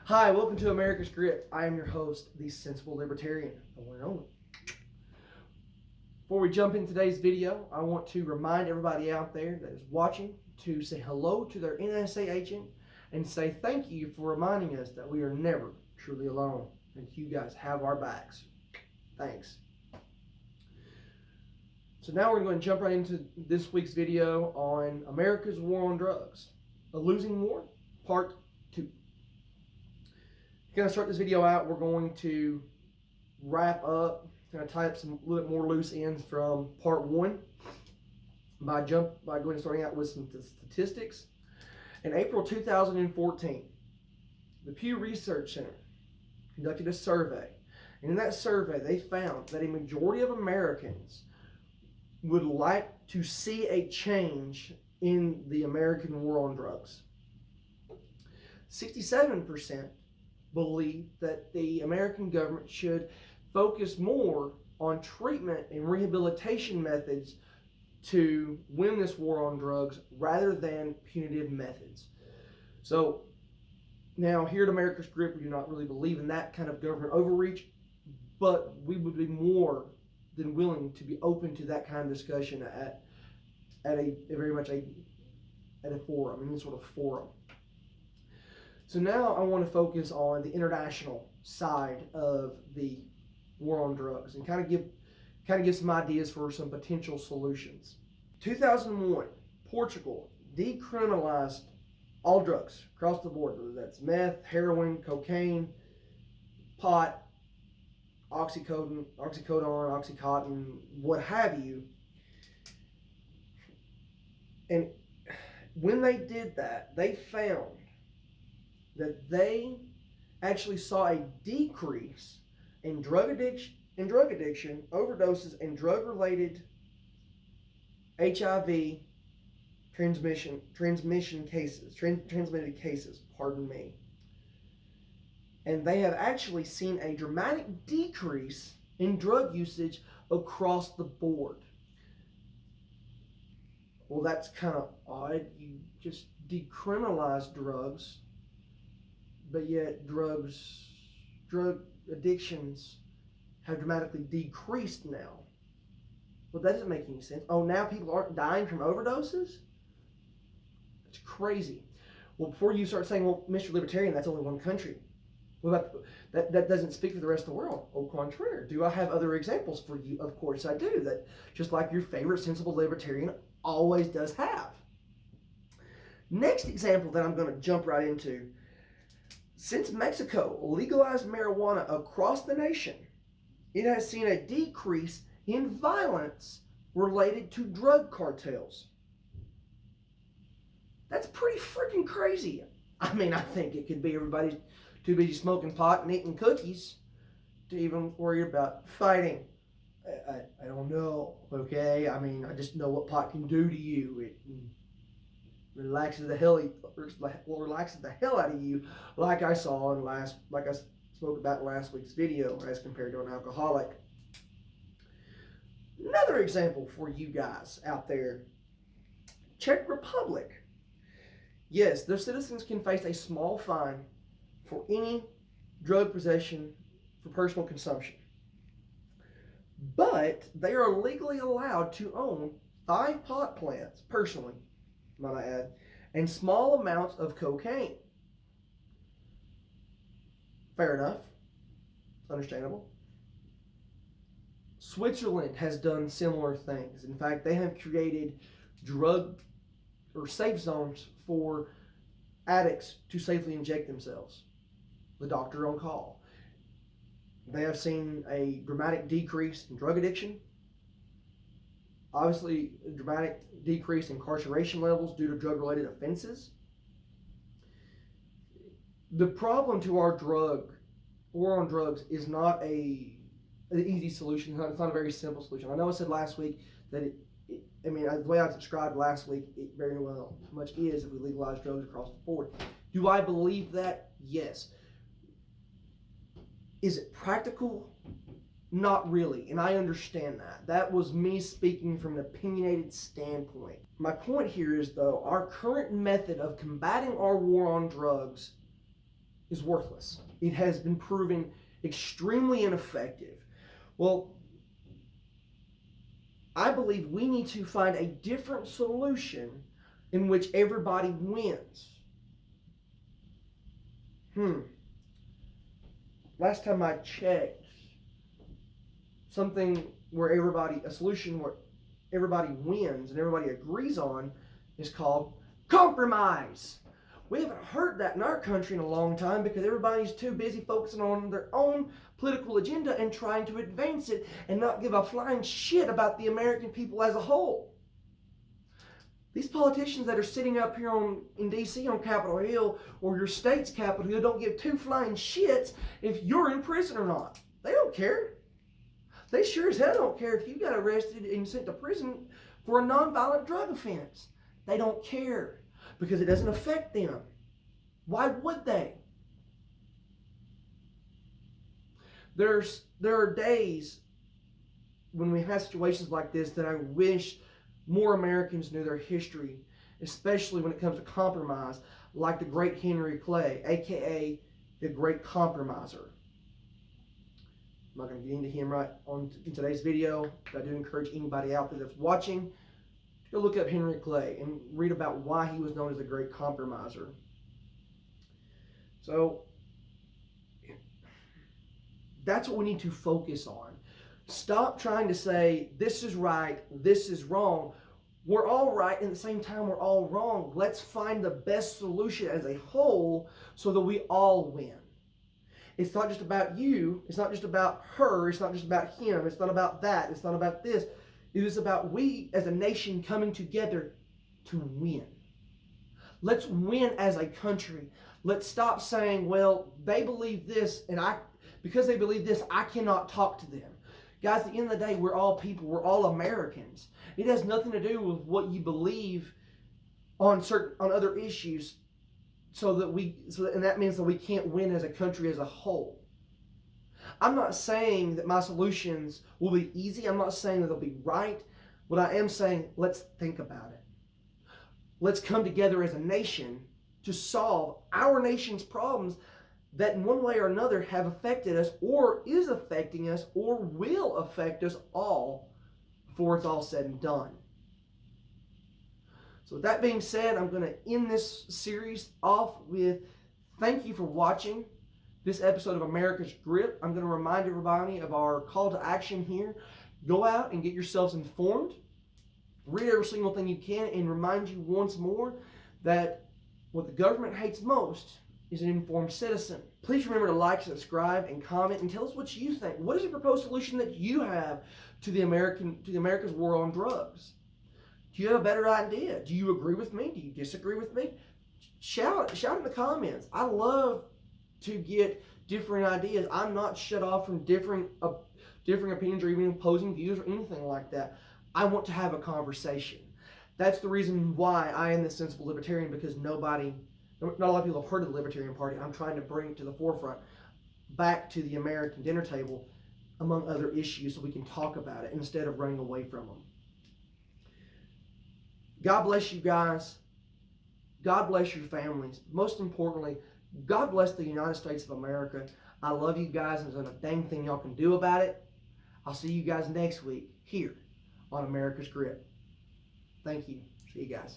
Hi, welcome to America's Grip. I am your host, the Sensible Libertarian, the one and only. Before we jump in today's video, I want to remind everybody out there that is watching to say hello to their NSA agent and say thank you for reminding us that we are never truly alone and you guys have our backs. Thanks. So now we're going to jump right into this week's video on America's War on Drugs, a losing war, part 2. Going to start this video out, we're going to wrap up, kind of tie up some little bit more loose ends from part 1 by going and starting out with some statistics. In April 2014, the Pew Research Center conducted a survey, and in that survey they found that a majority of Americans would like to see a change in the American war on drugs. 67% believe that the American government should focus more on treatment and rehabilitation methods to win this war on drugs rather than punitive methods. So now here at America's Grip, we do not really believe in that kind of government overreach, but we would be more than willing to be open to that kind of discussion at a forum, any sort of forum. So now I want to focus on the international side of the war on drugs and kind of give some ideas for some potential solutions. 2001, Portugal decriminalized all drugs across the board, whether that's meth, heroin, cocaine, pot, oxycodone, Oxycontin, what have you. And when they did that, they found that they actually saw a decrease in drug addiction, overdoses, and drug-related HIV transmitted cases, pardon me. And they have actually seen a dramatic decrease in drug usage across the board. Well, that's kind of odd. You just decriminalize drugs, but yet drug addictions have dramatically decreased now. Well, that doesn't make any sense. Oh, now people aren't dying from overdoses? It's crazy. Well, before you start saying, well, Mr. Libertarian, that's only one country. What about that doesn't speak for the rest of the world. Au contraire. Do I have other examples for you? Of course I do. That just like your favorite sensible libertarian always does have. Next example that I'm going to jump right into. Since Mexico legalized marijuana across the nation, it has seen a decrease in violence related to drug cartels. That's pretty freaking crazy. I mean, I think it could be everybody's too busy smoking pot and eating cookies to even worry about fighting. I don't know, okay? I mean, I just know what pot can do to you. It relaxes the hell out of you, like I spoke about in last week's video as compared to an alcoholic. Another example for you guys out there, Czech Republic. Yes, their citizens can face a small fine for any drug possession for personal consumption, but they are legally allowed to own 5 pot plants personally, might I add, and small amounts of cocaine. Fair enough. Understandable. Switzerland has done similar things. In fact, they have created drug or safe zones for addicts to safely inject themselves. The doctor on call. They have seen a dramatic decrease in drug addiction. Obviously, a dramatic decrease in incarceration levels due to drug-related offenses. The problem to our war on drugs is not an easy solution. It's not a very simple solution. I know I said last week that the way I described last week, it very well much is if we legalize drugs across the board. Do I believe that? Yes. Is it practical? Not really, and I understand that. That was me speaking from an opinionated standpoint. My point here is, though, our current method of combating our war on drugs is worthless. It has been proven extremely ineffective. Well, I believe we need to find a different solution in which everybody wins. Last time I checked, a solution where everybody wins and everybody agrees on is called compromise. We haven't heard that in our country in a long time because everybody's too busy focusing on their own political agenda and trying to advance it and not give a flying shit about the American people as a whole. These politicians that are sitting up here in D.C. on Capitol Hill or your state's Capitol Hill don't give two flying shits if you're in prison or not. They don't care. They sure as hell don't care if you got arrested and sent to prison for a nonviolent drug offense. They don't care because it doesn't affect them. Why would they? There are days when we have situations like this that I wish more Americans knew their history, especially when it comes to compromise, like the great Henry Clay, aka the Great Compromiser. I'm not going to get into him in today's video, but I do encourage anybody out there that's watching to go look up Henry Clay and read about why he was known as the Great Compromiser. So that's what we need to focus on. Stop trying to say, this is right, this is wrong. We're all right, and at the same time, we're all wrong. Let's find the best solution as a whole so that we all win. It's not just about you. It's not just about her. It's not just about him. It's not about that. It's not about this. It is about we as a nation coming together to win. Let's win as a country. Let's stop saying, well, they believe this, and because they believe this, I cannot talk to them. Guys, at the end of the day, we're all people. We're all Americans. It has nothing to do with what you believe on other issues. And that means that we can't win as a country as a whole. I'm not saying that my solutions will be easy. I'm not saying that they'll be right. What I am saying, let's think about it. Let's come together as a nation to solve our nation's problems that in one way or another have affected us or is affecting us or will affect us all before it's all said and done. So with that being said, I'm going to end this series off with thank you for watching this episode of America's Grip. I'm going to remind everybody of our call to action here. Go out and get yourselves informed. Read every single thing you can and remind you once more that what the government hates most is an informed citizen. Please remember to like, subscribe, and comment and tell us what you think. What is the proposed solution that you have to the America's war on drugs? Do you have a better idea? Do you agree with me? Do you disagree with me? Shout in the comments. I love to get different ideas. I'm not shut off from different opinions or even opposing views or anything like that. I want to have a conversation. That's the reason why I am the sensible libertarian, because not a lot of people have heard of the Libertarian Party. I'm trying to bring it to the forefront, back to the American dinner table, among other issues, so we can talk about it instead of running away from them. God bless you guys. God bless your families. Most importantly, God bless the United States of America. I love you guys, and there's not a dang thing y'all can do about it. I'll see you guys next week here on America's Grip. Thank you. See you guys.